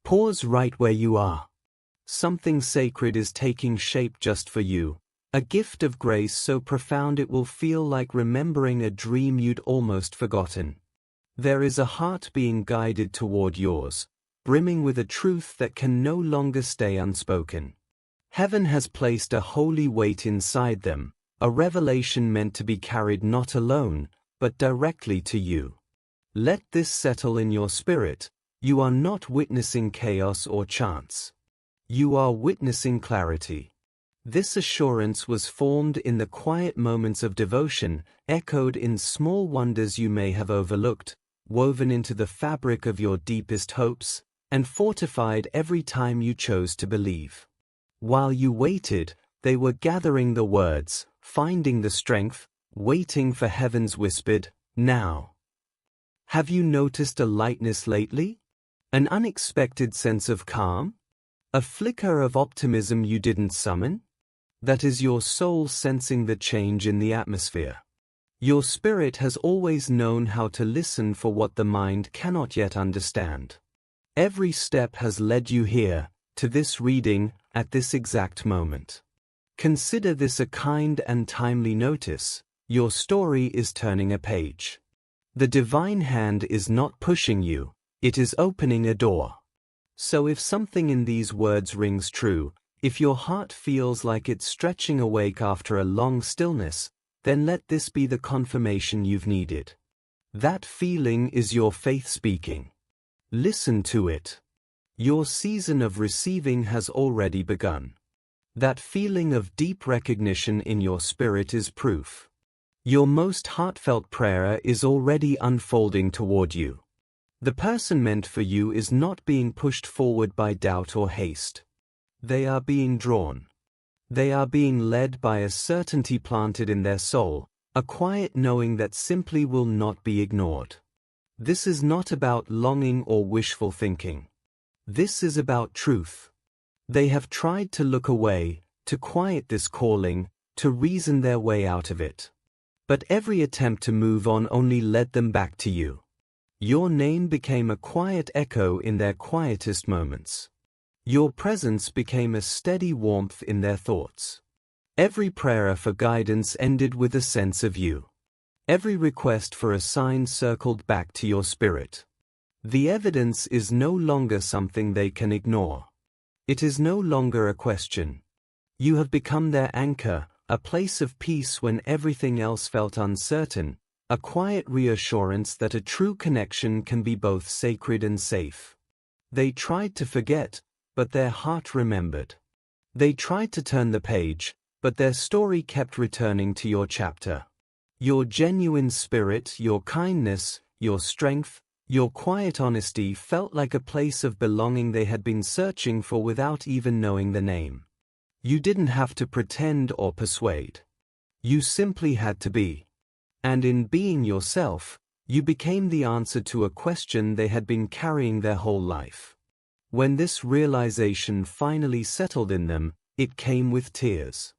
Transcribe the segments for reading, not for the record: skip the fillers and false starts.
Pause right where you are. Something sacred is taking shape just for you, a gift of grace so profound it will feel like remembering a dream you'd almost forgotten. There is a heart being guided toward yours, brimming with a truth that can no longer stay unspoken. Heaven has placed a holy weight inside them, a revelation meant to be carried not alone, but directly to you. Let this settle in your spirit. You are not witnessing chaos or chance. You are witnessing clarity. This assurance was formed in the quiet moments of devotion, echoed in small wonders you may have overlooked, woven into the fabric of your deepest hopes, and fortified every time you chose to believe. While you waited, they were gathering the words, finding the strength, waiting for heaven's whispered, "Now." Have you noticed a lightness lately? An unexpected sense of calm? A flicker of optimism you didn't summon? That is your soul sensing the change in the atmosphere. Your spirit has always known how to listen for what the mind cannot yet understand. Every step has led you here, to this reading, at this exact moment. Consider this a kind and timely notice. Your story is turning a page. The divine hand is not pushing you. It is opening a door. So if something in these words rings true, if your heart feels like it's stretching awake after a long stillness, then let this be the confirmation you've needed. That feeling is your faith speaking. Listen to it. Your season of receiving has already begun. That feeling of deep recognition in your spirit is proof. Your most heartfelt prayer is already unfolding toward you. The person meant for you is not being pushed forward by doubt or haste. They are being drawn. They are being led by a certainty planted in their soul, a quiet knowing that simply will not be ignored. This is not about longing or wishful thinking. This is about truth. They have tried to look away, to quiet this calling, to reason their way out of it. But every attempt to move on only led them back to you. Your name became a quiet echo in their quietest moments. Your presence became a steady warmth in their thoughts. Every prayer for guidance ended with a sense of you. Every request for a sign circled back to your spirit. The evidence is no longer something they can ignore. It is no longer a question. You have become their anchor, a place of peace when everything else felt uncertain, a quiet reassurance that a true connection can be both sacred and safe. They tried to forget, but their heart remembered. They tried to turn the page, but their story kept returning to your chapter. Your genuine spirit, your kindness, your strength, your quiet honesty felt like a place of belonging they had been searching for without even knowing the name. You didn't have to pretend or persuade. You simply had to be. And in being yourself, you became the answer to a question they had been carrying their whole life. When this realization finally settled in them, it came with tears.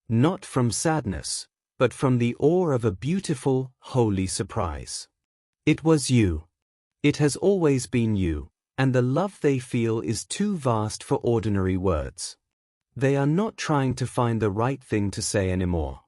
Not from sadness, but from the awe of a beautiful, holy surprise. It was you. It has always been you, and the love they feel is too vast for ordinary words. They are not trying to find the right thing to say anymore.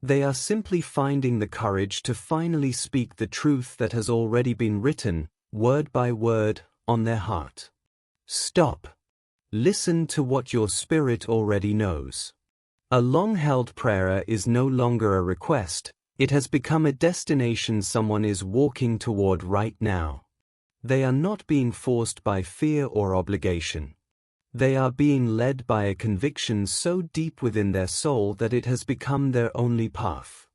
They are simply finding the courage to finally speak the truth that has already been written, word by word, on their heart. Stop. Listen to what your spirit already knows. A long-held prayer is no longer a request, it has become a destination someone is walking toward right now. They are not being forced by fear or obligation. They are being led by a conviction so deep within their soul that it has become their only path.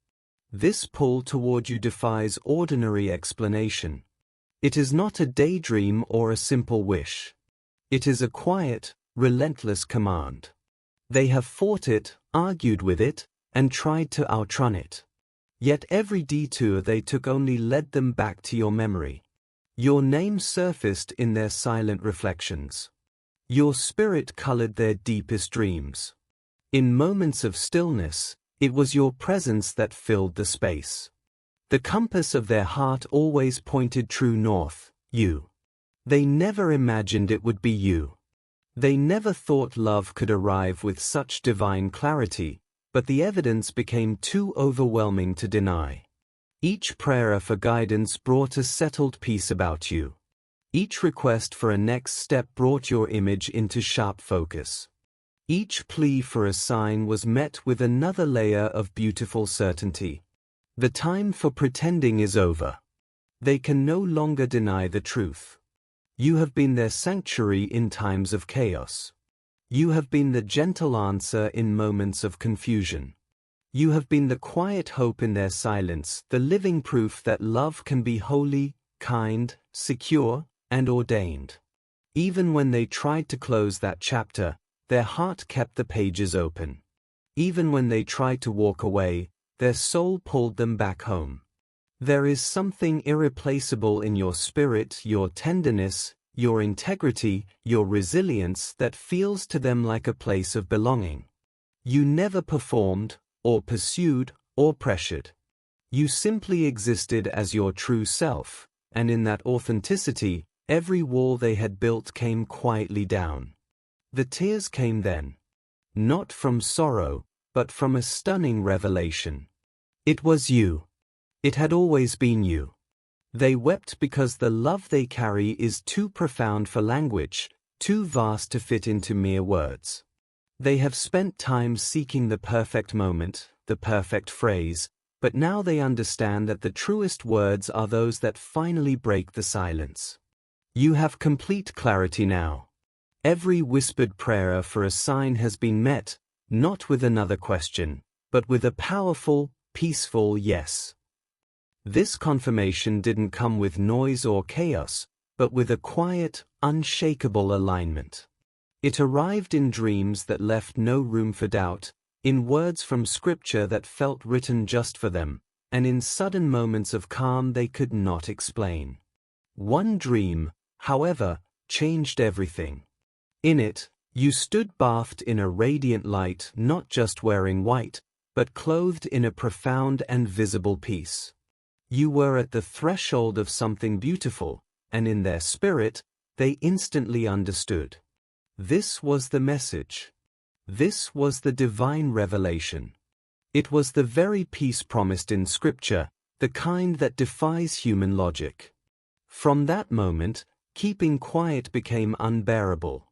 This pull toward you defies ordinary explanation. It is not a daydream or a simple wish. It is a quiet, relentless command. They have fought it, argued with it, and tried to outrun it. Yet every detour they took only led them back to your memory. Your name surfaced in their silent reflections. Your spirit colored their deepest dreams. In moments of stillness, it was your presence that filled the space. The compass of their heart always pointed true north, you. They never imagined it would be you. They never thought love could arrive with such divine clarity, but the evidence became too overwhelming to deny. Each prayer for guidance brought a settled peace about you. Each request for a next step brought your image into sharp focus. Each plea for a sign was met with another layer of beautiful certainty. The time for pretending is over. They can no longer deny the truth. You have been their sanctuary in times of chaos. You have been the gentle answer in moments of confusion. You have been the quiet hope in their silence, the living proof that love can be holy, kind, secure, and ordained. Even when they tried to close that chapter, their heart kept the pages open. Even when they tried to walk away, their soul pulled them back home. There is something irreplaceable in your spirit, your tenderness, your integrity, your resilience that feels to them like a place of belonging. You never performed, or pursued, or pressured. You simply existed as your true self, and in that authenticity, every wall they had built came quietly down. The tears came then. Not from sorrow, but from a stunning revelation. It was you. It had always been you. They wept because the love they carry is too profound for language, too vast to fit into mere words. They have spent time seeking the perfect moment, the perfect phrase, but now they understand that the truest words are those that finally break the silence. You have complete clarity now. Every whispered prayer for a sign has been met, not with another question, but with a powerful, peaceful yes. This confirmation didn't come with noise or chaos, but with a quiet, unshakable alignment. It arrived in dreams that left no room for doubt, in words from Scripture that felt written just for them, and in sudden moments of calm they could not explain. One dream, however, changed everything. In it, you stood bathed in a radiant light, not just wearing white, but clothed in a profound and visible peace. You were at the threshold of something beautiful, and in their spirit, they instantly understood. This was the message. This was the divine revelation. It was the very peace promised in Scripture, the kind that defies human logic. From that moment, keeping quiet became unbearable.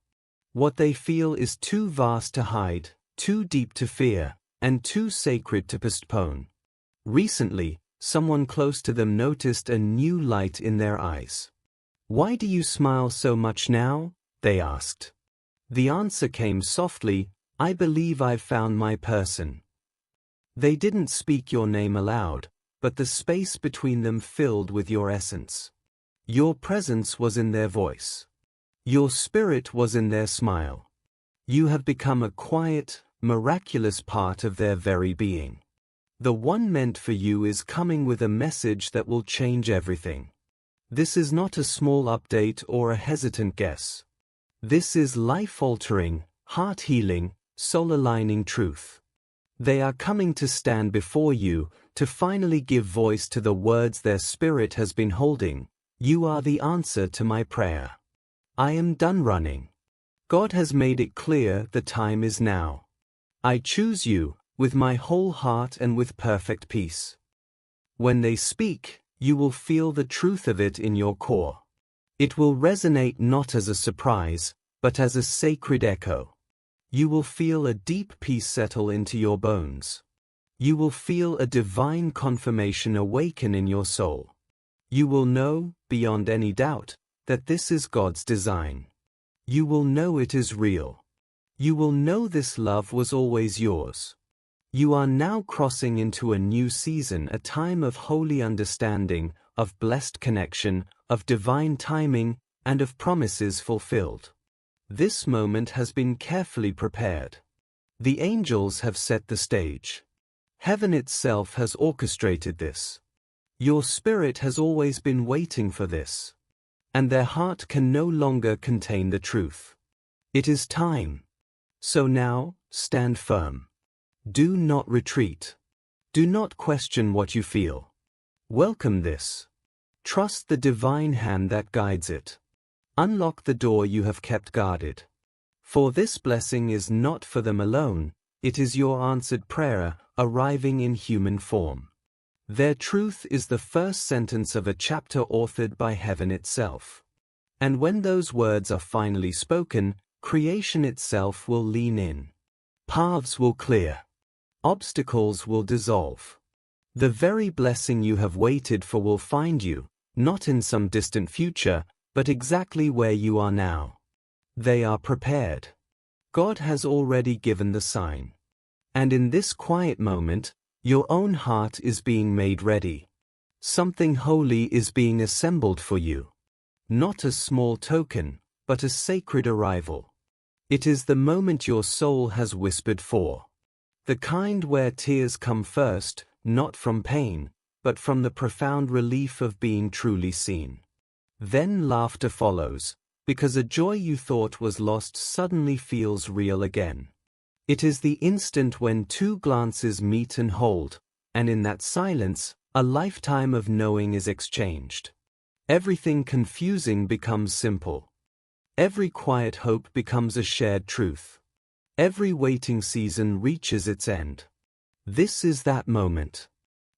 What they feel is too vast to hide, too deep to fear, and too sacred to postpone. Recently, someone close to them noticed a new light in their eyes. "Why do you smile so much now?" they asked. The answer came softly, "I believe I've found my person." They didn't speak your name aloud, but the space between them filled with your essence. Your presence was in their voice. Your spirit was in their smile. You have become a quiet, miraculous part of their very being. The one meant for you is coming with a message that will change everything. This is not a small update or a hesitant guess. This is life-altering, heart-healing, soul-aligning truth. They are coming to stand before you, to finally give voice to the words their spirit has been holding. You are the answer to my prayer. I am done running. God has made it clear the time is now. I choose you, with my whole heart and with perfect peace. When they speak, you will feel the truth of it in your core. It will resonate not as a surprise, but as a sacred echo. You will feel a deep peace settle into your bones. You will feel a divine confirmation awaken in your soul. You will know, beyond any doubt, that this is God's design. You will know it is real. You will know this love was always yours. You are now crossing into a new season, a time of holy understanding, of blessed connection, of divine timing, and of promises fulfilled. This moment has been carefully prepared. The angels have set the stage. Heaven itself has orchestrated this. Your spirit has always been waiting for this. And their heart can no longer contain the truth. It is time. So now, stand firm. Do not retreat. Do not question what you feel. Welcome this. Trust the divine hand that guides it. Unlock the door you have kept guarded. For this blessing is not for them alone, it is your answered prayer, arriving in human form. Their truth is the first sentence of a chapter authored by heaven itself. And when those words are finally spoken, creation itself will lean in. Paths will clear. Obstacles will dissolve. The very blessing you have waited for will find you, not in some distant future, but exactly where you are now. They are prepared. God has already given the sign. And in this quiet moment, your own heart is being made ready. Something holy is being assembled for you. Not a small token, but a sacred arrival. It is the moment your soul has whispered for. The kind where tears come first, not from pain, but from the profound relief of being truly seen. Then laughter follows, because a joy you thought was lost suddenly feels real again. It is the instant when two glances meet and hold, and in that silence, a lifetime of knowing is exchanged. Everything confusing becomes simple. Every quiet hope becomes a shared truth. Every waiting season reaches its end. This is that moment.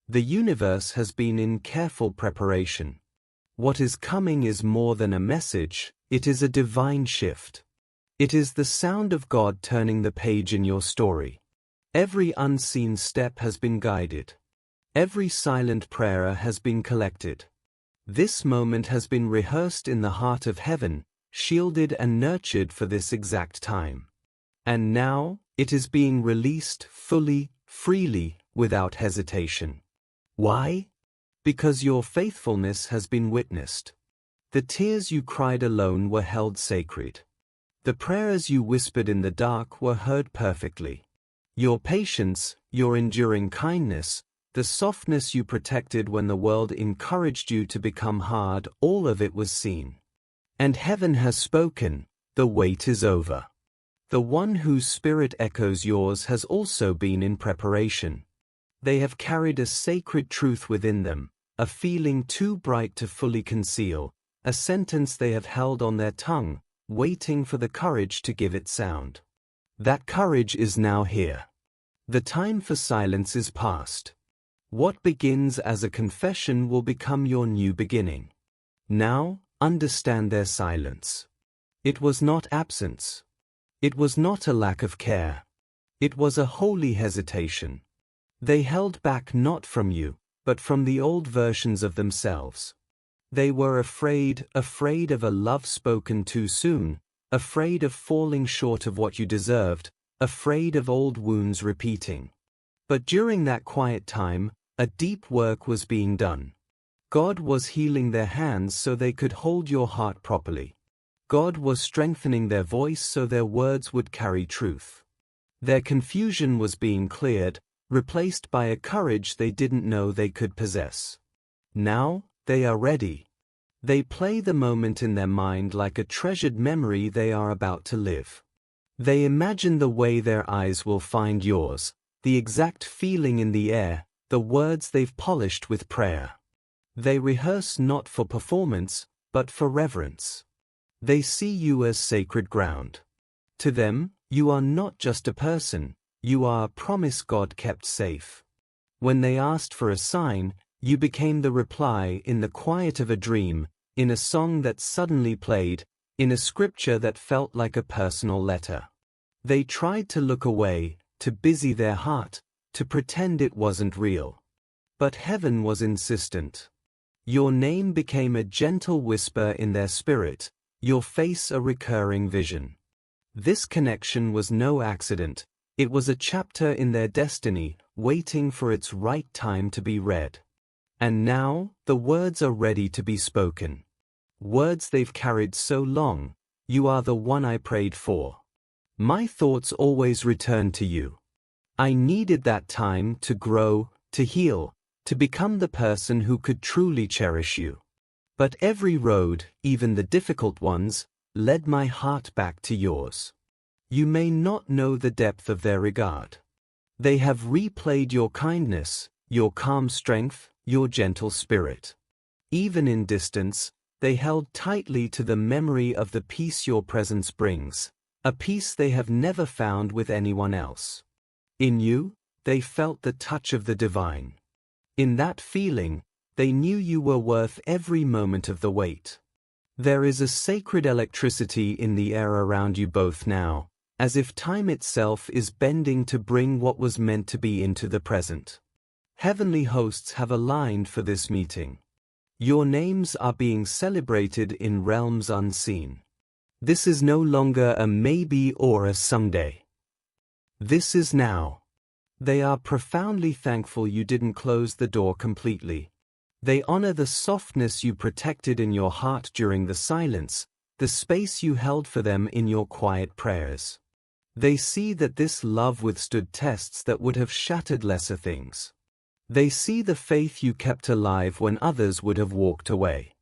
The universe has been in careful preparation. What is coming is more than a message, it is a divine shift. It is the sound of God turning the page in your story. Every unseen step has been guided. Every silent prayer has been collected. This moment has been rehearsed in the heart of heaven, shielded and nurtured for this exact time. And now, it is being released fully, freely, without hesitation. Why? Because your faithfulness has been witnessed. The tears you cried alone were held sacred. The prayers you whispered in the dark were heard perfectly. Your patience, your enduring kindness, the softness you protected when the world encouraged you to become hard, all of it was seen. And heaven has spoken, the wait is over. The one whose spirit echoes yours has also been in preparation. They have carried a sacred truth within them, a feeling too bright to fully conceal, a sentence they have held on their tongue, waiting for the courage to give it sound. That courage is now here. The time for silence is past. What begins as a confession will become your new beginning. Now, understand their silence. It was not absence. It was not a lack of care. It was a holy hesitation. They held back not from you, but from the old versions of themselves. They were afraid of a love spoken too soon, afraid of falling short of what you deserved, afraid of old wounds repeating. But during that quiet time, a deep work was being done. God was healing their hands so they could hold your heart properly. God was strengthening their voice so their words would carry truth. Their confusion was being cleared, replaced by a courage they didn't know they could possess. Now, they are ready. They play the moment in their mind like a treasured memory they are about to live. They imagine the way their eyes will find yours, the exact feeling in the air, the words they've polished with prayer. They rehearse not for performance, but for reverence. They see you as sacred ground. To them, you are not just a person, you are a promise God kept safe. When they asked for a sign, you became the reply in the quiet of a dream, in a song that suddenly played, in a scripture that felt like a personal letter. They tried to look away, to busy their heart, to pretend it wasn't real. But heaven was insistent. Your name became a gentle whisper in their spirit, your face a recurring vision. This connection was no accident, it was a chapter in their destiny, waiting for its right time to be read. And now, the words are ready to be spoken. Words they've carried so long, you are the one I prayed for. My thoughts always return to you. I needed that time to grow, to heal, to become the person who could truly cherish you. But every road, even the difficult ones, led my heart back to yours. You may not know the depth of their regard. They have replayed your kindness, your calm strength, your gentle spirit. Even in distance, They held tightly to the memory of the peace your presence brings, a peace they have never found with anyone else. In you, they felt the touch of the divine. In that feeling, they knew you were worth every moment of the wait. There is a sacred electricity in the air around you both now, as if time itself is bending to bring what was meant to be into the present. Heavenly hosts have aligned for this meeting. Your names are being celebrated in realms unseen. This is no longer a maybe or a someday. This is now. They are profoundly thankful you didn't close the door completely. They honor the softness you protected in your heart during the silence, the space you held for them in your quiet prayers. They see that this love withstood tests that would have shattered lesser things. They see the faith you kept alive when others would have walked away.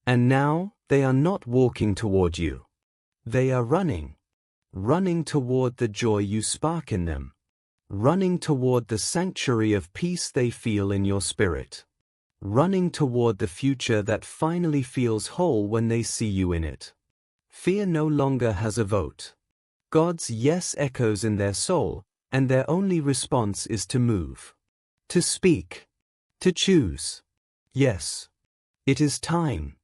And now, they are not walking toward you. They are running. Running toward the joy you spark in them. Running toward the sanctuary of peace they feel in your spirit. Running toward the future that finally feels whole when they see you in it. Fear no longer has a vote. God's yes echoes in their soul, and their only response is to move. To speak. To choose. Yes. It is time.